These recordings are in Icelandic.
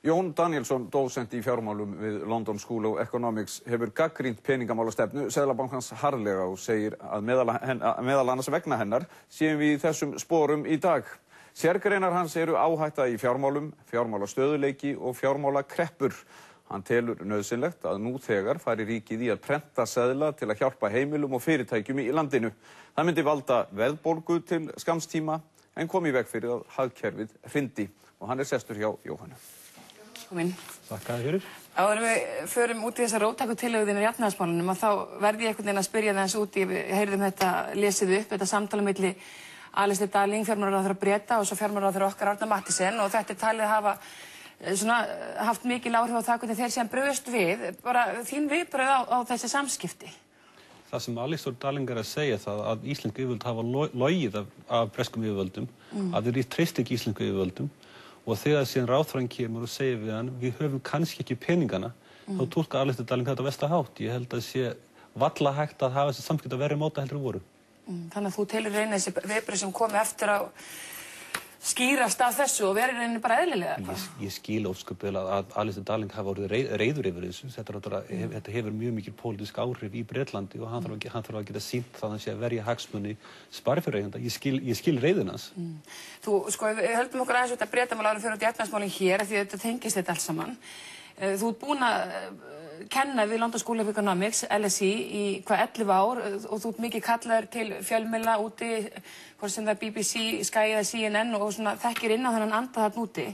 Jón Danielsson, dósent í fjármálum við London School of Economics, hefur gagnrýnt peningamálastefnu Seðlabankans harðlega og segir að meðal annars vegna hennar séum við í þessum sporum í dag. Sérgreinar hans eru áhætta í fjármálum, fjármálastöðugleiki og fjármálakreppur. Hann telur nauðsynlegt að nú þegar fari ríkið í að prenta seðla til að hjálpa heimilum og fyrirtækjum í landinu. Það myndi valda verðbólgu til skamms tíma en kom í veg fyrir að hagkerfið hrindi. Og hann sestur hjá Jóhannu. Þakka þér fyrir. Áður við förum út í þessar róttækutillögur í efnahagsmálunum og þá verði ég einhvern veginn að spyrja þess út í, við heyrðum þetta lesið upp, þetta samtala milli Alistair Darling, fjármálaráðherra Breta og svo fjármálaráðherra okkar Árna Mathiesen og þetta talið hafa haft mikil áhrif á það hvernig þeir síðan brugðust við, bara þín viðbrögð á þessi samskipti. Það sem Alistair Darling að segja það að íslensk yfirvöld hafa logið af breskum yfirvöldum, að þeir treysta ekki íslensku yfirvöldum. Og þegar síðan ráðherrann kemur og segir við hann, við höfum kannski ekki peningana, þá túlkar Alistair Darling þetta á versta hátt. Ég held að sé varla hægt að hafa þessi samskipti að verri móta heldur en voru. Þannig að þú telur reyna þessi viðbrögð sem komi eftir að skýrast af þessu og verið reyna bara eðlilega. Ég skil ósköpil að Alistair Darling hafa orðið reiður yfir þessu. Þetta hefur mjög mikil pólitísk áhrif í Bretlandi og hann þarf að geta sýnt það að hann sé að verja hagsmuni sparifjáreigenda. Ég skil reiðina hans. Þú, við höldum okkur aðeins út að Bretamál árum fyrir út í efnahagsmálin hér af því þetta tengist þetta alls saman. Þú ert búin að kenna við London School of Economics, LSE, í 11 ár og þú ert mikið kallaður til fjölmiðla úti, hvort sem það er BBC, Sky eða CNN og þekkir inn á þennan anda þarna úti.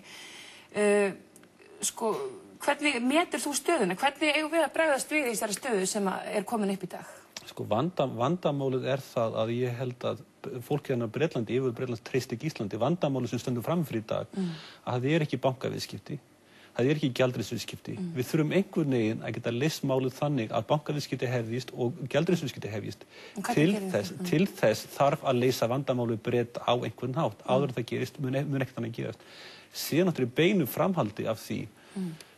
Hvernig metur þú stöðuna? Hvernig eigum við að bregðast við í þessari stöðu sem er komin upp í dag? Vandamálið er það að ég held að fólk hérna á Bretlandi, yfir Bretlands treysti ekki Íslandi, vandamálið sem stendur fram fyrir í dag, að það er ekki bankaviðskipti. Það er ekki gjaldeyrisviðskipti. Við þurfum einhvern veginn að geta leyst málið þannig að bankaviðskipti hefjist og gjaldeyrisviðskipti hefjist. Til þess þarf að leysa vandamálið Breta á einhvern hátt. Áður en það gerist, mun ekkert annað gerast. Síðan náttúrulega í beinu framhaldi af því,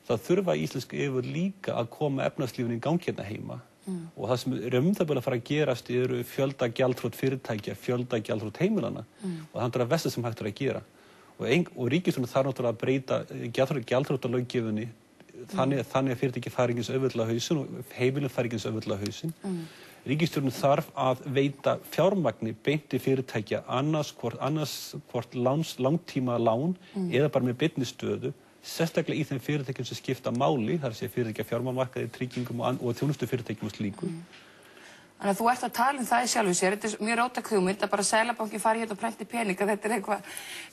þá þurfa íslensk yfirvöld líka að koma efnahagslífinu í gangi hérna heima. Og það sem er að fara að gerast eru fjöldagjaldþrot fyrirtækja, fjöldagjaldþrot heimilanna. Og það er að versta sem hægt er að gera. Og ríkisstjórnin þarf náttúrulega að breyta gjaldþrotalöggjöfinni þannig að fyrirtæki fari ekki eins auðveldlega á hausinn og heimilin fari ekki eins auðveldlega á hausinn. Ríkisstjórnin þarf að veita fjármagni beint til fyrirtækja annars hvort langtíma lán eða bara með beinni stöðu, sérstaklega í þeim fyrirtækjum sem skipta máli, það er að segja fyrirtækja fjármálamarkaði, tryggingum og þjónustufyrirtækjum og slíku. Þannig að þú ert að tala um það í sjálfu sér, þetta er mjög róttæk hugmynd að bara Seðlabankinn fari hérna og prenti peninga, þetta er eitthvað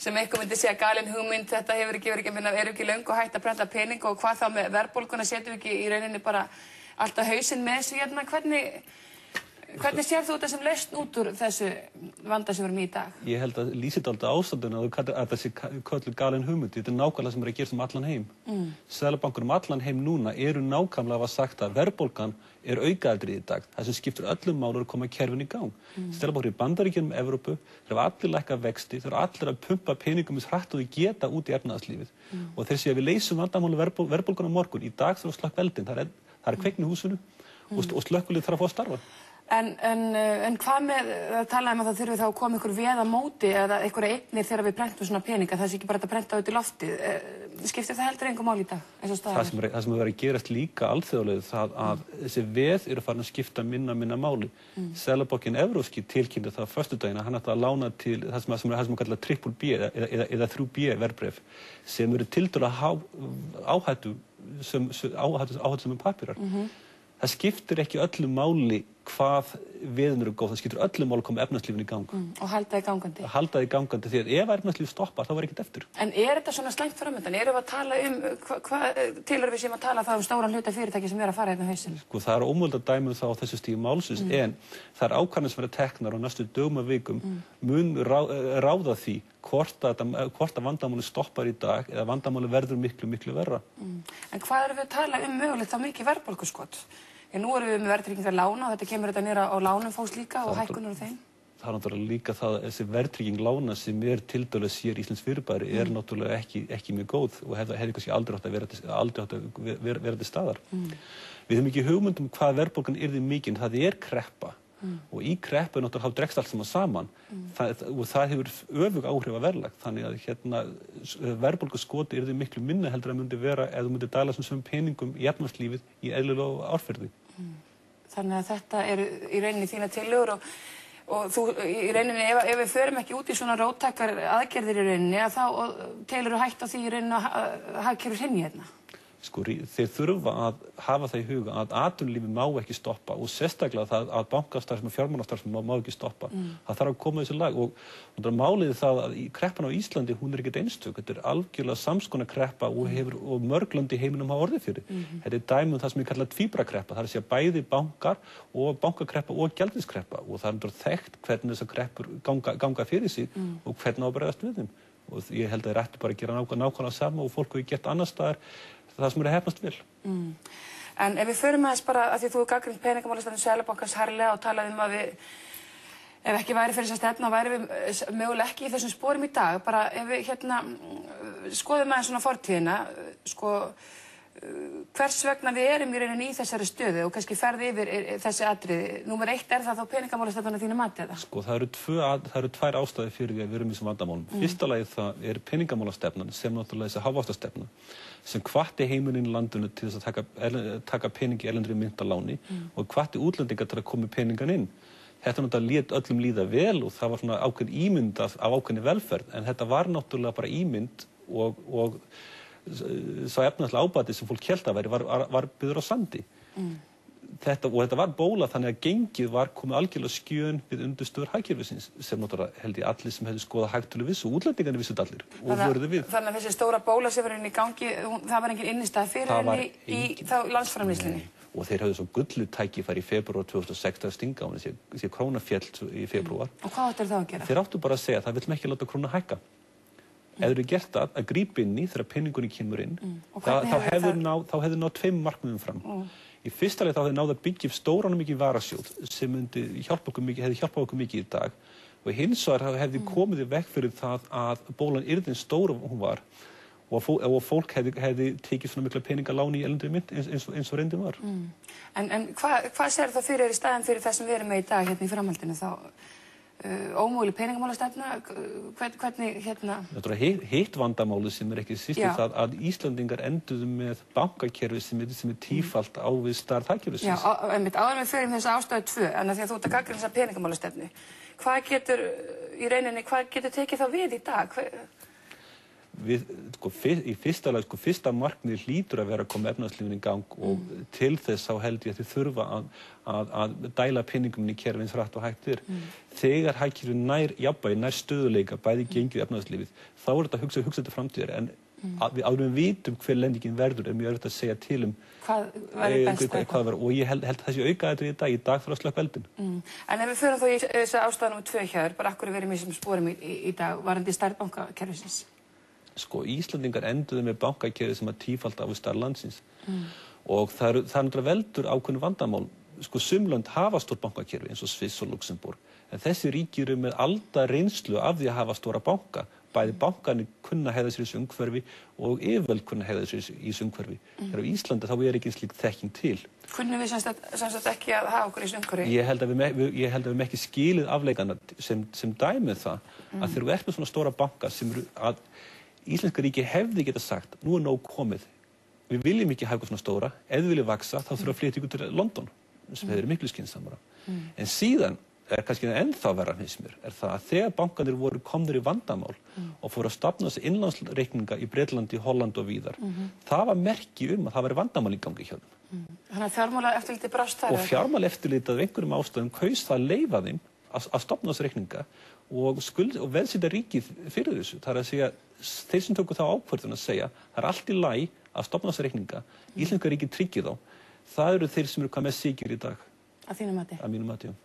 sem eitthvað myndi segja galin hugmynd, þetta hefur ekki löngu hægt að prenta peninga og hvað þá með verðbólguna setjum við ekki í rauninni bara allt á hausinn með þessu hérna, hvernig sér þú þetta sem lausn út úr þessu vanda sem við erum í dag? Ég held að lýsir þetta ástandinu að þessi köllu galin hugmynd, þetta er nákvæmlega sem er að gerast allan heim. Seðlabankur allan heim núna eru nákvæmlega að sagt að verðbólgan er aukaðri í dag. Það sem skiptir öllum máli að koma kerfinu í gang. Seðlabankur í Bandaríkjunum, Evrópu, þeir hafa allir lækkað vexti, þeir eru allir að pumpa peningum eins hratt og þeir geta út í efnahagslífið. Og þeir segja að við leysum vandamáli verðbólguna á morgun. Í dag þarf að slökkva eldinn, það er kveikni í húsinu og slökkvilið þarf að fá að starfa. En hvað með að tala um að það þurfi þá að koma ykkur veð á móti eða einhverja eignir þegar við prentum svona peninga, það sé ekki bara að prenta út í loftið. Skiptir það heldur engu máli í dag? Það sem er að vera að gerast líka alþjóðlega það að þessi veð eru farin að skipta minna máli. Seðlabankinn evrópski tilkynnti það á föstudaginn að hann ætti að lána til það sem kallað triple B eða 3B verðbréf sem eru tiltölulega áhættu sem pappírar. Það skiptir ekki öllu máli hvað veðin eru góð, það skiptir öllu máli að koma efnahagslífinu í gang. Og halda það gangandi. Halda það gangandi, því að ef efnahagslíf stoppar þá var ekkert eftir. En þetta svona slæmt framöndan? Erum við að tala tilhörum við sem að tala það stóran hluta fyrirtæki sem er að fara hérna á hausinn? Það er ómögulegt að dæma það á þessu stígi málsins, en það er ákvarðanir sem verða teknar á næstu dögum og vikum mun ráða því hvort að vandamáli stoppar í dag eða vandamáli verður miklu verra. En hvað erum við að tala mögulegt þá mikið verðbólguskot? Nú erum við með verðtryggingar lána og þetta kemur þetta niður á lánum fólks líka og hækkunar á þeim. Það er náttúrulega líka það að þessi verðtrygging lána sem er tiltölulega sér íslenskt fyrirbæri er náttúrulega ekki mjög góð og hefði kannski aldrei átt að vera til staðar. Við höfum ekki hugmynd hvað verðbólgan yrði mikil, það er kreppa. og í kreppu náttúrulega þá dregst allt saman og það hefur öfug áhrif að verðlag, þannig að verðbólguskotið yrði miklu minna heldur en myndi vera ef þú myndir dæla sem peningum í efnahagslífið í eðlilegu árferði. Þannig að þetta eru í rauninni þína tillögur og þú í rauninni ef við förum ekki út í svona róttækar aðgerðir í rauninni að þá telur þú hætt á því í rauninni að hagkerfið hrynji hérna. Sko, þeir þurfa að hafa það í huga að atvinnulífið má ekki stoppa og sérstaklega það að bankastarfsemi og fjármálastarfsemi má ekki stoppa. Það þarf að koma þessi lag og málið það að kreppan á Íslandi, hún ekkert einstök. Þetta algjörlega samskonar kreppa og mörg lönd í heiminum hafa orðið fyrir. Þetta dæmi það sem ég kalla tvíbrakreppa. Það að segja bæði bankar og bankakreppa og gjaldeyriskreppa og það þekkt hvernig þessar kreppur ganga fyrir sig og hvernig á að bregðast við þeim. Og ég held að þeir ættu bara að gera nákvæmlega sama og fólk hefur gert annars staðar það sem eru hefnast vel. En ef við förum aðeins bara, að því þú gagnrýnt Peningamálastefnu Seðlabankans harðlega og talaði um að við, ef ekki væri fyrir þessa stefnu, væri við mögulega ekki í þessum sporum í dag. Bara ef við skoðum aðeins svona fortíðina, hvers vegna við erum í rauninni í þessari stöðu og kannski ferði yfir þessi atriði. Númer 1 það þá Peningamálastefnan að þínu mati eða? Sko, það eru tvær ástæður fyrir því að við erum í þessum vandamálum. Fyrsta lagi það Peningamálastefnan sem náttúrulega þessi hagvaxtarstefna sem hvatti heimilin í landinu til þess að taka peningi erlendri mynt að láni og hvatti útlendinga til að koma peningan inn. Þetta náttúrulega lét öllum líða vel og það var svona ákveðin ímynd af ákveðinni velferð, en þetta var náttúrulega bara ímynd og sá efnahagslega ábati sem fólk hélt að væri var byggður á sandi. Þetta var bóla þannig að gengið var komið algjörlega skjön við undirstöður hagkerfisins sem náttúrulega held ég allir sem hefði skoðað hagtölu vissu, útlendingarnir vissu allir og vörðu við. Þannig að þessi stóra bóla sem var inn í gangi, það var engin innistæða fyrir henni í þá landsframleiðslunni. Og þeir höfðu svo gullu tækifæri í febrúar 2006 að stinga á henni, þessi króna féll í febrúar. Og hvað áttu þá að gera? Þeir áttu bara að segja að það vill ekki láta króna hækka. Ef þeir eru gert það að grípa inn í þegar peningunni kemur inn, þá hefðu náð tveimur markmiðum fram. Í fyrsta leið þá hefði náð að byggja upp stóran og mikið varasjóð sem hefði hjálpað okkur mikið í dag og hins vegar hefði komið í veg fyrir það að bólan yrði eins stór og hún var og fólk hefði tekið svona mikla peningaláni í erlendri mynt eins og reyndin var. En hvað sér það fyrir í staðinn fyrir það sem við erum með í dag hérna í framhaldinu þá? Ómöguleg peningamálastefna, hvernig Hitt vandamáli sem ekki síst það að Íslandingar enduðu með bankakerfi sem er tífalt á við stærð hagkerfisins. Já, einmitt, áður við förum þessa ástæðu 2, en að því að þú ert að gagnrýna þessa peningamálastefnu. Hvað getur tekið þá við í dag? Í fyrsta markmið hlýtur að vera að koma efnahagslífinu í gang og til þess þá held ég að þið þurfa að dæla peningum í kerfið eins hratt og hægt er. Þegar hagkerfið nær jafnvægi, nær stöðuleika, bæði gengið efnahagslífið, þá er þetta að hugsa til framtíðar, en áður við vitum hver lendingin verður er mjög erfitt að segja til hvað verður og ég held þessi aukaðatriði í dag fyrir að slökkva eldinn. En ef við förum þá í þessa ástæðu númer 2 hér, bara akkur við erum í þessum sporum í dag varðandi stærð bankakerfisins. Sko, Íslandingar enduðu með bankakerfi sem að tífalda á við stærð landsins og það er veldur ákveðnu vandamál. Sko, sumlönd hafa stór bankakerfi eins og Sviss og Luxemburg, en þessi ríki eru með alda reynslu af því að hafa stóra banka. Bæði bankarnir kunna hegða sér í þessu umhverfi og yfirvöld kunna hegða sér í þessu umhverfi. Þegar á Íslandi þá er ekki slík þekking til. Kunnum við semst ekki að hafa okkur í þessu umhverfi? Ég held að við hefum ekki skilið afleikana sem dæmið það að þegar við erum með svona stóra banka sem eru að Íslenska ríki hefði getað sagt, nú er nóg komið. Við viljum ekki hafa svona stóra, ef við viljum vaksa þá þurfum að flytja ykkur til London, sem hefur miklu skynsamara. En síðan kannski ennþá verra finnst mér, það að þegar bankarnir voru komnir í vandamál og fóru að stofna þessi innlánsreikninga í Bretlandi, Holland og víðar, það var merki að það væri vandamál í gangi hjá þeim. Þannig að fjármálaeftirlitið brást þar? Og fjármálaeftirlitið af einhverjum ástæðum kaus það að leyfa þeim að stofna þessi reikninga og veðsetja ríkið fyrir þessu. Það er að segja, þeir sem tóku þá ákvörðun að segja, það er allt í lagi að stofna þessi reikninga, Íslenska ríkið tryggir þá. Það eru þeir sem eru hvað mest sikir í dag. Að þínu mati? Að mínu mati, já.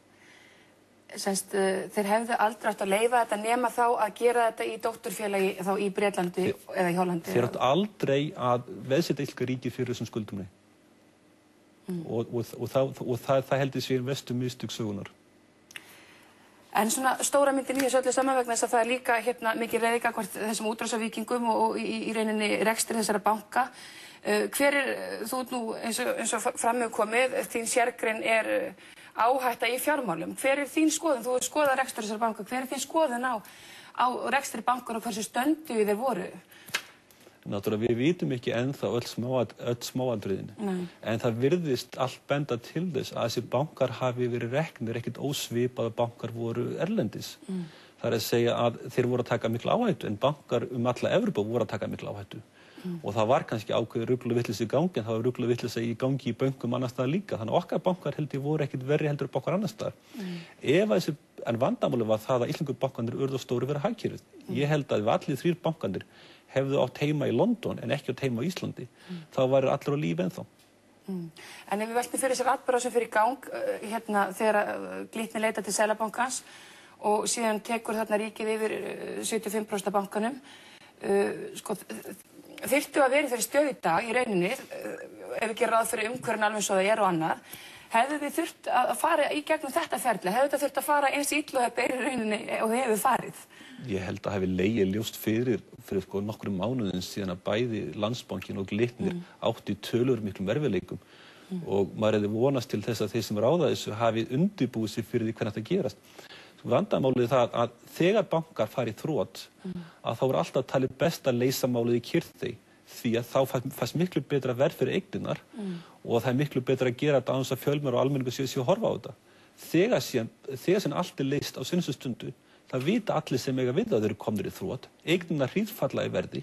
Semst, þeir hefðu aldrei átt að leyfa þetta nema þá að gera þetta í dótturfélagi þá í Bretlandi eða í Hollandi? Þeir áttu aldrei að veðsetja Íslenska ríkið fyrir þessum skuldum. Og það heldur sér vestu mistök sögunar. En svona stóra myndin í þessu öllu saman vegna þess að það er líka mikið reiðga hvort þessum útrásarvíkingum og í rauninni rekstri þessara banka. Hver þú nú eins og fram hefur komið, þín sérgrein er áhætta í fjármálum. Hver þín skoðun? Þú hefur skoðað rekstur þessar banka. Hver þín skoðun á rekstri bankar og hversu stöndu þeir voru? Náttúrulega við vitum ekki ennþá öll smáatriðin. En það virðist allt benda til þess að þessi bankar hafi verið reknir ekkert ósvipaða bankar voru erlendis. Það að segja að þeir voru að taka mikla áhættu en bankar alla Evrópu voru að taka mikla áhættu. Og það var kannski ákveðið rugl og vitleysa í gangi en það var rugl og vitleysa í gangi í bönkum annars staðar líka. Þannig að okkar bankar held ég voru ekkert verri heldur bankar annars staðar. En vandamálið var það að íslensku bankarnir urðu stóri fyrir hagkerfið. Ég held að ef allir 3 bankarnir hefðu átt heima í London en ekki átt heima á Íslandi, þá væru allir á lífi ennþá. En ef við veltum fyrir þessar atburðar sem fyrir í gang þegar Glitnir leitar til Seðlabankans og síðan tekur þarna ríkið yfir 75% af bankanum, þyrftu að vera í þeirri stöðu í dag í rauninni, ef við gerum ráð fyrir umhverfin alveg svo það og annað, hefðu þið þurft að fara í gegnum þetta ferli? Hefðu þetta þurft að fara eins illa og í rauninni og þið hefur farið? Ég held að hafi legið ljóst fyrir nokkrum mánuðum síðan að bæði Landsbankinn og Glitnir áttu í töluvert miklum erfiðleikum og maður hefði vonast til þess að þeir sem ráða þessu hafi undirbúið sig fyrir því hvernig þetta gerast. Vandamálið það að þegar bankar fari í þrot að þá er alltaf talið best að leysa málið í kyrrþey því að þá fæst miklu betra verð fyrir eignirnar og það er miklu betra að gera þetta án þess að fjölmiðlar og almenningur séu að horfa á þetta. Þegar sem allt er leyst á seinustu stundu, það vita allir sem eiga við að þeir eru komnir í þrot, eignirnar hríðfalla í verði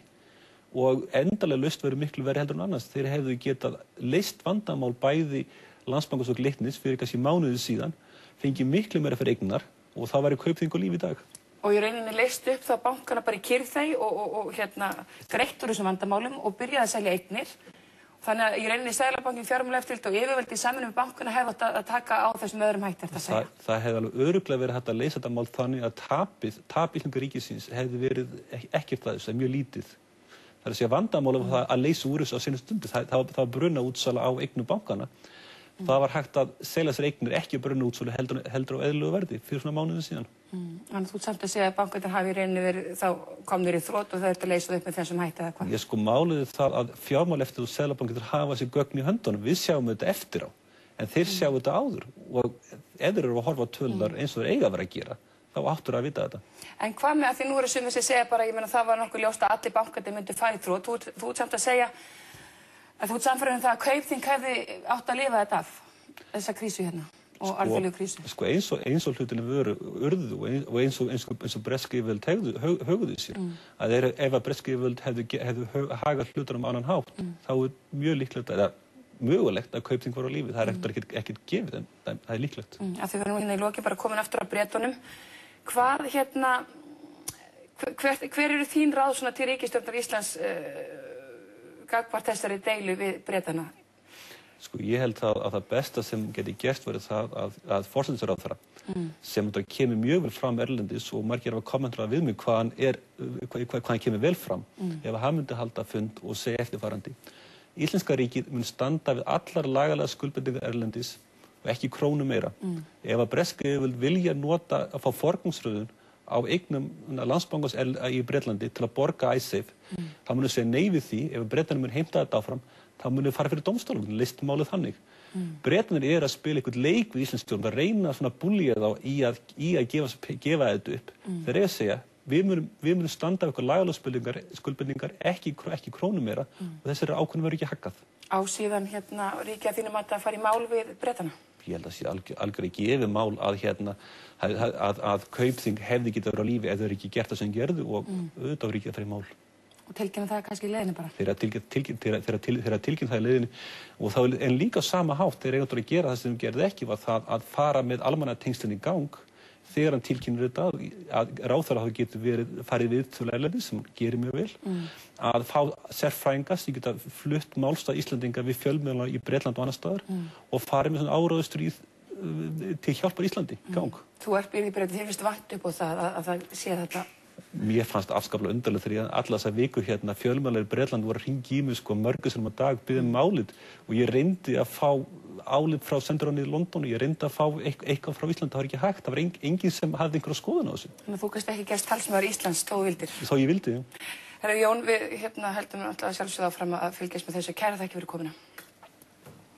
og endalega laust verður miklu verri heldur en annars. Þeir hefðu getað leyst vandamál bæði Landsbankans og Glitnis fyrir kannski mánuði síðan, fengið miklu meira fyrir eignirnar og það væri Kaupþing og líf í dag. Og í rauninni leyst upp þá bankana bara í kyrrþey og greitt úr þessum vandamálum og byrjaði að selja eignir. Þannig að í rauninni Seðlabankinn, Fjármálaeftirlit og yfirvöld í samvinnu með bankana hefði átt að taka á þessum öðrum hætti, ertu að segja. Það hefði alveg örugglega verið hægt að leysa þetta mál þannig að tap íslenska ríkisins hefði verið ekkert að þessu, mjög lítið. Það er að segja vandamálið var það að leysa úr þessu á seinustu stundu. Það var brunaútsala á eignum bankana. Það var hægt að selja sér eignir ekki brunaútsölu heldur á eðlilegu verði fyrir svona mánuðum síðan. Þannig þú ert samt að segja að bankarnir hafi í rauninni verið þá komnir í þrot og þau ert að leysa það upp með þessum hætti eða hvað? Málið er það að Fjármálaeftirlit og Seðlabankinn hafa þessi gögn í höndunum. Við sjáum þetta eftir á, en þeir sjá þetta áður og ef þeir eru að horfa á tölular eins og þeir eiga að vera að gera, þá áttur að vita þetta. En hvað með að því nú eru sumir sem segja bara, ég meina það var nokkuð ljóst að allir bankarnir myndu fara í þrot. Þú ert samt að segja að þú ert samfærður það að Kaupþing hefði átt að lifa þetta af þessa krísu hérna og alþjóðlegu krísu. Eins og hlutinu urðu og eins og bresk yfirvöld höguðu sér. Að ef að bresk yfirvöld hefðu hagað hlutunum á annan hátt, þá er mjög líklegt eða mögulegt að Kaupþing var á lífi. Það er ekkert gefið en það er líklegt. Að þið verðum hérna í loki bara komin aftur að Bretunum. Hver eru þín ráð svona til ríkisstjórnar Íslands gagnvart þessari deilu við Bretana? Ég held að það besta sem geti gerst verið það að forsætisráðherra sem þetta kemur mjög vel fram erlendis og margir hafa kommentarað við mig hvað hann kemur vel fram ef hann myndi halda fund og segja eftirfarandi. Íslenska ríkið mun standa við allar lagalega skuldbindingar erlendis og ekki krónu meira. Ef að breska yfirvöld vilja að fá forgangsröðun á eignum Landsbankans í Bretlandi til að borga Icesave, þá mun segja nei við því. Ef Bretarnir mun heimta þetta áfram, þá mun fara fyrir dómstólum, list málið þannig. Bretarnir að spila einhvern leik við íslenskstjórn, að reyna að búlja þá í að gefa þetta upp. Þeir að segja, við munum standa við eitthvað lagalega skuldbindingar, ekki krónu meira og þessari ákvörðun verður ekki haggað. Á síðan ríkið að þínum að fara í mál við Bretana? Ég held að sé algjörlega gefið mál að Kaupþing hefði getað verið á lífi ef þeir ekki gert það sem gerðu og auðvitað á ríkið að fara í mál. Og tilkynna það kannski í leiðinni bara? Þeirra tilkynna það í leiðinni og en líka á sama hátt þeir eiga að gera það sem þeir gerðu ekki var það að fara með almannatengslin í gang þegar hann tilkynir þetta að ráðherra hafi getur farið við til erlendis sem gerir mjög vel að fá sérfræðinga sem geta flutt málstað Íslandinga við fjölmiðla í Bretland og annar staðar og farið með svona áráðustríð til hjálpar Íslandi í gang. Þú ert byrðið í Bretlandi, þér finnst vant upp á það að það sé þetta? Mér fannst afskaplega undarlegt þegar alla þessar vikur fjölmiðlar í Bretland voru að hringja í mig mörgum sinnum á dag biðja málið og ég reyndi að fá álit frá sendiráðinu í London og ég reyndi að fá eitthvað frá Íslandi, það var ekki hægt, það var enginn sem hafði einhverja skoðun á þessu. Þannig að þú kannski ekki gerst talsmaður Íslands þó þú vildir? Þó ég vildi, já. Herra Jón, við heldum alltaf sjálfsögðu áfram að fylgjast með þessu. Kæra þakki fyrir komuna.